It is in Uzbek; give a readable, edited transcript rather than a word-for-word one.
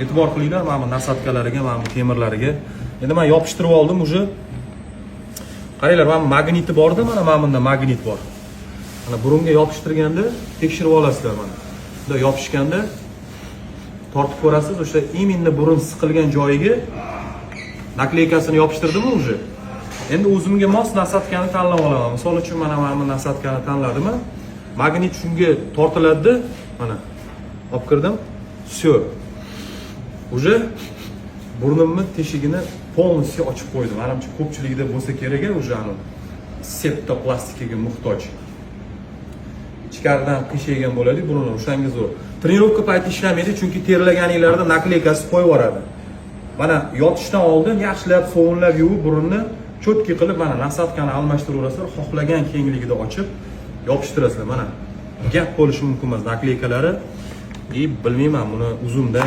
e'tibor qilinglar mana bu nasatkalariga, mana bu temirlariga. Endi men yopishtirib oldim уже. Qaranglar, mana magniti borda, mana bunda magnit bor. Mana burunga yopishtirganda tekshirib olasizlar mana. Bunda yopishganda tortib ko'rasiz, o'sha именно burun siqilgan joyiga nakleykasini yopishtirdimi уже. Endi o'zimga mos nasatkani tanlab olaman. Misol uchun mana bu nasatkani tanladim. Magnit shunga tortiladi, mana. Olib kirdim. Всё. Уже burnimni teshigini полностью ochib qo'ydim. Menimcha ko'pchilikda bo'lsa kerak уже anu septoplastikaga muhtoj. Ichkaridan qiyshaygan bo'ladi, burun o'shanga zo'r. Trenirovka payti ishlamaydi, chunki terlaganinglarda nakleykasi qo'yib yuboradi. Mana yotishdan oldin yaxshilab sovunlab yuvib burunni cho'tki qilib mana nasatkani almashtiraverasizlar, xohlagan kengligida ochib yopishtirasizlar. Mana gap bo'lishi mumkin emas nakleykalari. Bilmayman, buni uzumda